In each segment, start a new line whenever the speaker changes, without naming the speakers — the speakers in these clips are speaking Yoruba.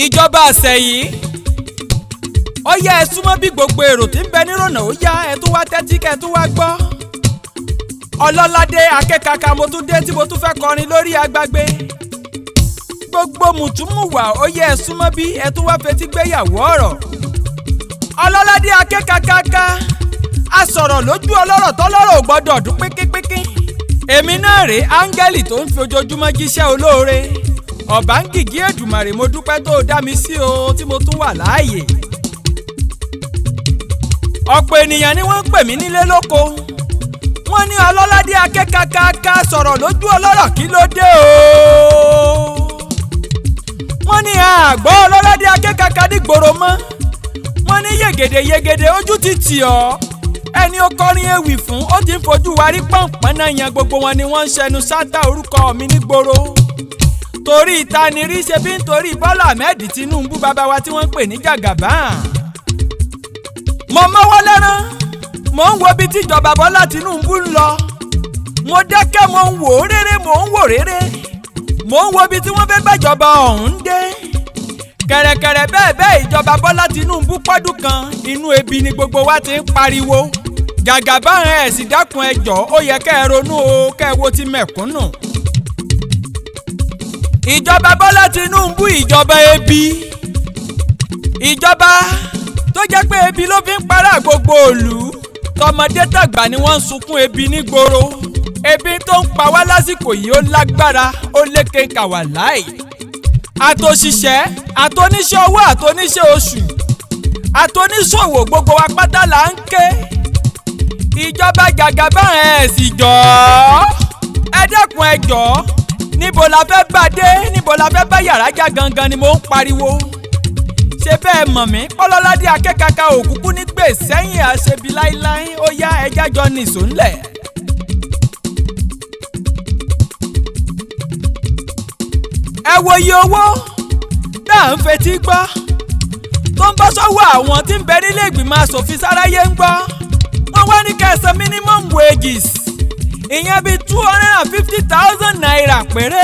ìjọba àsẹ̀yìn ó yá ẹ súnmọ́ bí gbogbo èrò tí ń bẹ nírònà ó yá ẹ tún wá tẹ́tí kẹ́ ẹ tún wá gbọ́. ọlọ́ládé akẹ́kàkà mo tún dé tí mo tún fẹ́ kọrin lórí agbágbé. gbogbo mùtúmùwà ó yá ẹ súnmọ́ bí ẹ tún wá fetí gbéyàwó ọ̀rọ̀. ọlọ́ládé akẹ́kàkà a sọ̀rọ̀ lójú ọlọ́rọ̀ tọ́lọ́rọ̀ ò gbọ́dọ̀ dún pínpínpín. èmi náà rèé áńgẹ́lì tó ń fi ojoojúmọ́ jíṣẹ́ olóore. ọ̀bángìgì Èdùmàrè mo dúpẹ́ tó dá mi sí o tí mo tún wà láàyè. ọ̀pọ̀ ènìyàn ni wọ́n ń pè mí nílé lóko. wọ́n ní ọlọ́ládé akẹ́kàkà sọ̀rọ̀ lójú ọlọ́rọ̀ kí ló dé o. wọ́n ní àgbọ̀ ọlọ́ládé akẹ́kàkà nígboro mọ́. wọ́n ní yegede ojú ti tì ọ́. ẹni ó kọrin ewì fún ó ti ń fojú wa rí pọ̀npọ̀n náà yan gbogbo wọn ni wọ́n ń ṣẹnu sátá orúkọ mi nígboro. torí ìtanirí ṣe bí nítorí Bọla Ahmed Tinubu bàbá wa tí wọ́n ń pè ní jàgàbá. mo mọ́wọ́ lẹ́rán mo ń wo bí tíjọba Bọla Tinubu ń lọ. mo dákẹ́ mo ń wò rere mo ń wò rere. mo ń wo bí tí wọ́n fẹ́ bàjọba ọ̀hún dé. kẹ̀rẹ̀kẹ̀rẹ̀ bẹ́ẹ̀ ìjọba Bọla Tinubu pọ́dún kan inú ebi ni gbogbo wa ti ń pariwo. jàgàbá ẹ̀ sì dákun ẹ jọ̀ọ́ ó yẹ kẹ́ ẹ ronú o kẹ́ ẹ wo ti mẹ̀kúnnù. ìjọba Bọla Tinubu ìjọba ẹbí. ìjọba tó jẹ́ pé ebi ló fi ń para gbogbo ìlú. tọmọdé tàgbà ni wọ́n ń sunkún ebi nígboro. ebi tó ń pa wá lásìkò yìí ó lágbára ó lékè kàwá láì. àtòṣìṣẹ́ àtòníṣẹ́ owó àtòníṣẹ́ oṣù àtòníṣòwò gbogbo wa pátá là ń ké. ìjọba jàgàbá ẹ̀ sì jọ̀ọ́ ẹ dẹ́kun ẹ jọ̀ọ́ níbo la fẹ́ bá dé níbo la fẹ́ bá yàrá já gangan ni mo ń pariwo. ṣé bẹ́ẹ̀ mọ̀ mí ọlọ́ládé akẹ́kàkà òkùnkùn ní gbè sẹ́yìn àṣebi láíláí ó yá ẹja jọ nìṣó ńlẹ̀. ẹ wo iye owó tá à ń fetí gbọ́ tó ń bọ́ sọ́wọ́ àwọn tí ń bẹ nílé ìgbìmọ̀ asòfin sáráyé ń gbọ́. wọ́n wá ní kẹsàn minimum wages ìyẹn bíi 250,000 naira péré.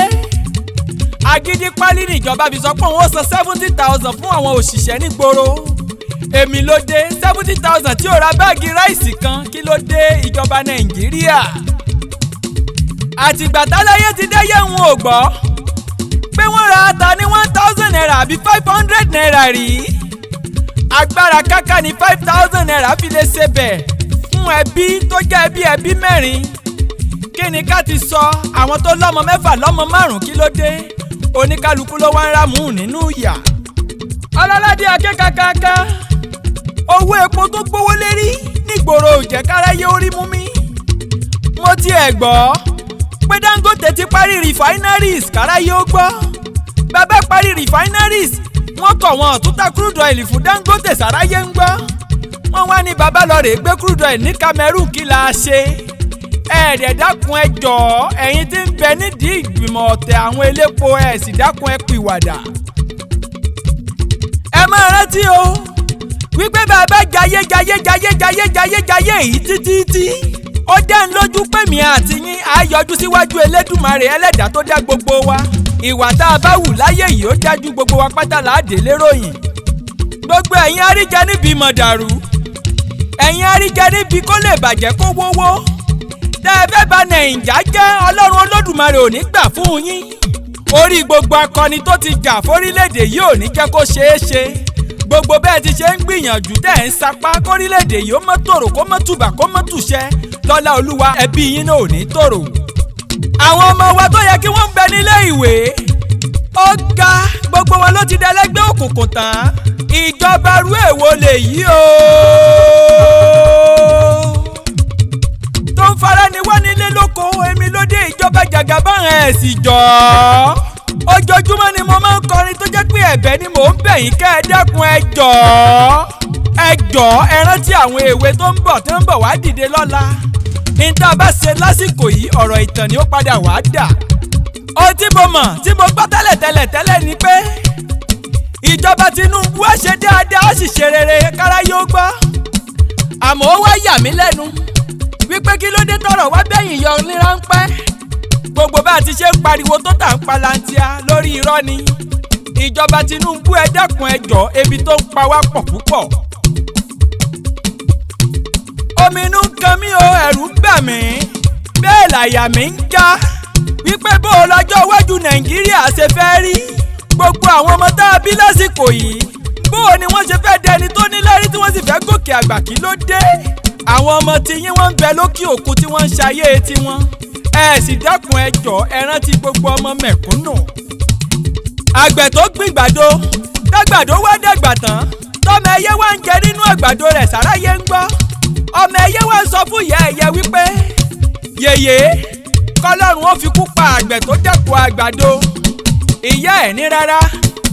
agídí pálí níjọba fi sọ pé òun ó san 70,000 fún àwọn òṣìṣẹ́ nígboro. èmi ló dé 70,000 tí ò ra báàgì ráìsì kan kí ló dé ìjọba Nàìjíríà. àtìgbà táláyé ti dẹ́yẹ̀ ń ò gbọ́ pé wọ́n ra ata ní 1,000 naira àbí 500 naira rí. agbára káká ní 5,000 naira fi lè ṣe bẹ̀ fún ẹbí tó jẹ́ ẹbí mẹ́rin. kí ni ká ti sọ àwọn tó lọ́mọ mẹ́fà lọ́mọ márùn-ún kí ló dé oníkálukú ló wá ń rámù nínú ìyà. ọlọ́ládé akẹ́kàkà owó epo tó gbówó lérí nígboro ò jẹ́ káráyé orí mú mi. mo tiẹ̀ gbọ́ pé Dangote ti parí refineries káráyé ó gbọ́. bàbá parí refineries wọ́n kọ̀ wọ́n tún ta crude oil fún Dangote sáráyé ń gbọ́. wọ́n wá ní bàbá lọ rèé gbé crude oil ní Cameroon kí la ṣe. ẹ̀ẹ́dẹ̀ dákun ẹ jọ̀ọ́ ẹ̀yin tí ń bẹ nídìí ìgbìmọ̀ ọ̀tẹ̀ àwọn elépo ẹ̀ sì dákun ẹ pìwàdà. ẹ máa rántí o wípé bàbá jayé yìí títí ó dá ń lójú pé mi àti yín á yọjú síwájú Elédùmarè ẹlẹ́dàá tó dá gbogbo wa. ìwà tá a bá wù láyé yìí ó dájú gbogbo wa pátá láàdé léròyìn. gbogbo ẹ̀yin àríjẹ níbi mọ̀dàrú ẹ̀yin àríjẹ níbi kó lè bàjẹ́ kó wówó. tẹ́ ẹ fẹ́ bà Nàìjà jẹ́ Ọlọ́run Olódùmarè ò ní gbà fún yín. orí gbogbo akọni tó ti jà fórílẹ̀-èdè yìí ò ní jẹ́ kó ṣeé ṣe. gbogbo bẹ́ẹ̀ ti ṣe ń gbìyànjú tẹ́ ẹ̀ ń sapá kórílẹ̀-èdè yìí ó mọ́ tòrò kó mọ́ tùbà kó mọ́ tùṣẹ́ lọ́lá Olúwa ẹbí yín náà ò ní tòrò. àwọn ọmọ wa tó yẹ kí wọ́n ń bẹ nílé ìwé ó ga gbogbo wọn ló ti dẹlẹ́gbẹ́ òkùnkùn tán. ìjọba rú èwo lè yí o. tó ń fara ni wá nílé lóko èmi ló dé ìjọba jàgàbá ẹ̀ sì jọ̀ọ́. ojoojúmọ́ ni mo máa ń kọrin tó jẹ́ pé ẹ̀bẹ̀ ni mò ń bẹ̀ yín kẹ́ ẹ dákun ẹ jọ̀ọ́ ẹ rántí àwọn èwe tó ń bọ̀ wá dìde lọ́la. níta bá ṣe lásìkò yìí ọ̀rọ̀ ìtàn ni ó padà wá dà. ohun tí mo mọ̀ tí mo gbọ́ tẹ́lẹ̀ ni pé ìjọba Tinubu á ṣe dáadáa ó sì ṣe rere káráyé ó gbọ́. àmọ́ ó wá yà mí lẹ́nu wípé kí ló dé tọ̀rọ̀ wá bẹ́yìn yọ ní ráńpẹ́. gbogbo bá a ti ṣe ń pariwo tó tà ń palantia lórí irọ́ ni. ìjọba Tinubu ẹ dákun ẹ jọ̀ọ́ ebi tó ń pa wá pọ̀ púpọ̀. omi inú ń kan mí o, ẹ̀rù ń bà mí bẹ́ẹ̀ làyà mi ń já wípé bó o lọ́jọ́ iwájú Nàìjíríà ṣe fẹ́ rí. gbogbo àwọn ọmọ tá a bí lásìkò yìí bó o ni wọ́n ṣe fẹ́ dẹni tó níláárí tí wọ́n sì fẹ́ gòkè àgbà, kí ló dé? àwọn ọmọ tiyín wọ́n ń bẹ lókè òkun tí wọ́n ń ṣayé tiwọn. ẹ sì dákun ẹ jọ̀ọ́ ẹ rántí gbogbo ọmọ mẹ̀kúnnù. àgbẹ̀ tó gbìn gbàdo tágbàdo wá dàgbà tán tọ́mọ ẹyẹ wá ń jẹ nínú àgbàdo rẹ̀ sáráyé ń gbọ́. ọmọ ẹyẹ wá ń sọ fún ìyá ẹyẹ wípé yèyé kọ́lọ́run ó fi kú pa àgbẹ̀ tó dáko àgbàdo. ìyá ẹ̀ ní rárá,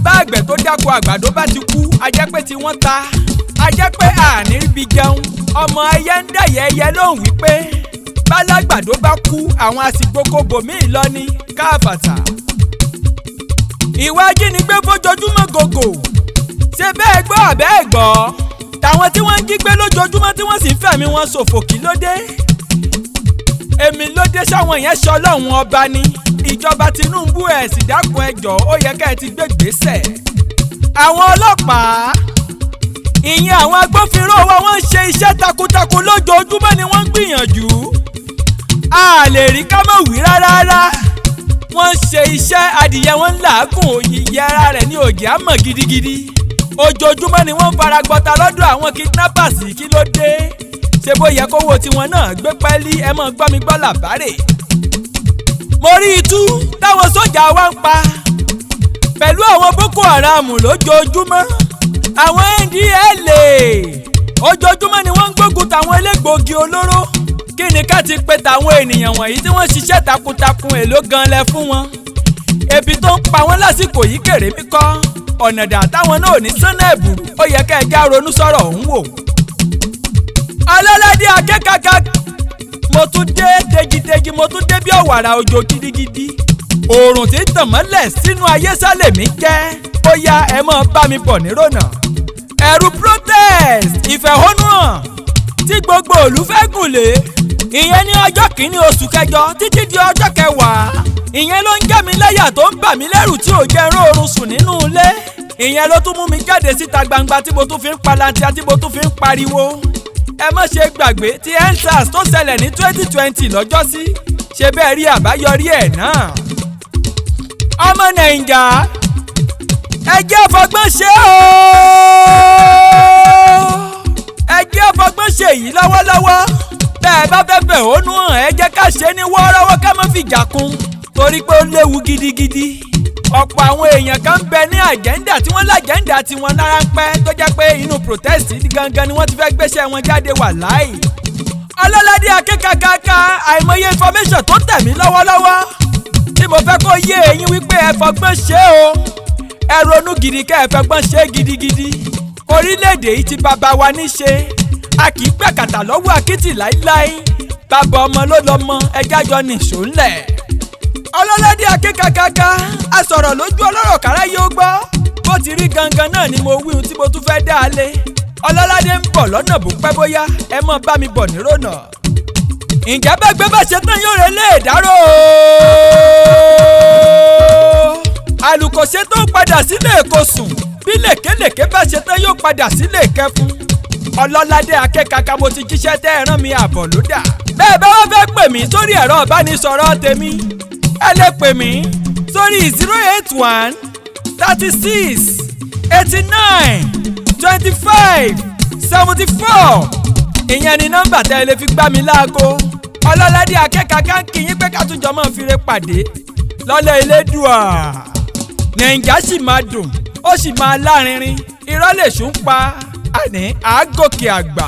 bá àgbẹ̀ tó dáko àgbàdo bá ti kú a jẹ́ pé tí wọ́n ta, a jẹ́ pé àní ríbi jẹun. ọmọ ẹyẹ ń dẹ̀yẹ ẹyẹ lóhùn wípé bálágbàdo bá kú àwọn àsìgbòkò bòmíì lọ ní káàbàtà. ìwà ajínigbé fojoojúmọ́ gògò ṣe bẹ́ẹ̀ gbọ́ àbẹ́ẹ̀ gbọ́. tàwọn tí wọ́n ń jí gbé lójoojúmọ́ tí wọ́n sì ń fẹ̀mí wọn ṣòfò, kí ló dé? èmi ló dé sáwọn yẹn sọ lọ́hùn ọba ni. ìjọba Tinubu ẹ̀ sì dákun ẹ jọ̀ọ́ ó yẹ ká ẹ ti gbé gbèsè. àwọn ọlọ́pàá ìyẹn àwọn agbófinró wa wọ́n ń ṣe iṣẹ́ takuntakun lójoojúmọ́ ni wọ́n ń gbìyànjú. a lè rí ká mọ̀ wí rárá. wọ́n ń ṣe iṣẹ́ adìyẹ wọn ń làágùn òyìnbí ara rẹ̀ ní òjì àmọ̀ gidigidi. ojoojúmọ́ ni wọ́n ń fara gbọ́ta lọ́dọ̀ àwọn kidnappers, kí ló dé? ṣé bó yẹ kówó tiwọn náà gbé pẹ́ẹ́lí? ẹ mọ̀ gbọ́ mi gbọ́ làbárè. mo rí itú táwọn sójà wa ń pa pẹ̀lú àwọn Boko Haram lójoojúmọ́. àwọn NDLA ojoojúmọ́ ni wọ́n ń gbógun tàwọn elégbòogi olóró. kí ni ká ti pe tàwọn ènìyàn wọ̀nyí tí wọ́n ṣiṣẹ́ takuntakun èló gan lẹ fún wọn? ebi tó ń pa wọ́n lásìkò yìí kéré mi kọ́. ọ̀nà dà táwọn náà ò ní sánná ẹ̀bùrú, ó yẹ ká ẹ já ronú sọ̀rọ̀ ọ̀hún wò. ọlọ́ládé AKEKAKA mo tún dé dejideji, mo tún dé bí ọ̀wàrà òjò gidigidi. oòrùn tí ń tàn mọ́lẹ̀ sínú ayé sálẹ̀ mi jẹ́. ó yá ẹ mọ́ bá mi bọ̀ nírònà. ẹ̀rù protest ìfẹ̀hónúhàn tí gbogbo ìlú fẹ́ gùn lé, ìyẹn ní ọjọ́ kìíní oṣù kẹjọ títí di ọjọ́ kẹwàá. ìyẹn ló ń jẹ́ mi láyà tó ń bà mí lẹ́rù tí ò jẹ́ róorun sùn nínú ilé. ìyẹn ló tún mú mi jáde síta gbangba tí mo tún fi ń palantia tí mo tún fi ń pariwo. ẹ má ṣe gbàgbé tí EndSARS tó ṣẹlẹ̀ ní 2020 lọ́jọ́sí, ṣe bẹ́ẹ̀ rí àbáyọrí ẹ̀ náà. ọmọ Nàìjà ẹ jẹ́ fọgbọ́n ṣe o, ẹ jẹ́ fọgbọ́n ṣe yìí lọ́wọ́lọ́wọ́. bẹ́ẹ̀ bá fẹ́ fẹ̀hónú hàn ẹ jẹ́ ká ṣe ní wọ́ọ́rọ́wọ́ ká má fìjà kún, torí pé ó léwu gidigidi. ọ̀pọ̀ àwọn èèyàn kan ń bẹ ní àjẹ́ńdà tí wọ́n lájẹ́ńdà tí wọ́n lára ń pẹ́ tó jẹ́ pé inú protest gangan ni wọ́n ti fẹ́ gbéṣẹ́ wọn jáde wà láì. ọlọ́ládé AKEKAKA àìmọye information tó tẹ̀ mí lọ́wọ́lọ́wọ́ tí mo fẹ́ kó yé eyín wípé ẹ fọgbọ́n ṣe o, ẹ ronú gidi ká ẹ fọgbọ́n ṣe gidigidi. orílẹ̀-èdè yìí ti bàbá wa ní ṣe, a kì í gbẹ̀kàtà lọ́wọ́ akitì láíláí. bàbá ọmọ ló lọ́mọ, ẹjá jọ nìṣó ńlẹ̀. ọlọ́ládé AKEKAKA a sọ̀rọ̀ lójú ọlọ́rọ̀ kára yóò gbọ́. bó ti rí gangan náà ni mo wí ohun tí mo tún fẹ́ dá a lé. ọlọ́ládé ń bọ̀ lọ́nà bó pẹ́ bóyá ẹ mọ̀ bá mi bọ̀ nírònà. ǹjẹ́ bá gbé bá ṣe tán yóò rẹ lé ìdárò. àlùkò ṣe tó ń padà sílé èkó sùn, bí lèkélèké bá ṣe tán yóò padà sílé ìkẹfun. ọlọ́ládé AKEKAKA mo ti jíṣẹ́ tẹ́ ẹ rán mi àbọ̀ ló dà. bẹ́ẹ̀ bá wọ́n fẹ́ pè mí sórí ẹ̀rọ ìbánisọ̀rọ̀ tèmi, ẹ lè pè mí sórí 081 36 89 25 74. ìyẹn ni nọ́mbà tẹ́ ẹ lè fi gbá mi láago. ọlọ́ládé AKEKAKA ń kí yín pé ká tún jọ máa fire pàdé lọ́lẹ̀ Elédùà. Nàìjà sì máa dùn, ó sì máa lárinrin, irọ́ lè ṣùn pa àní àgòkè àgbà.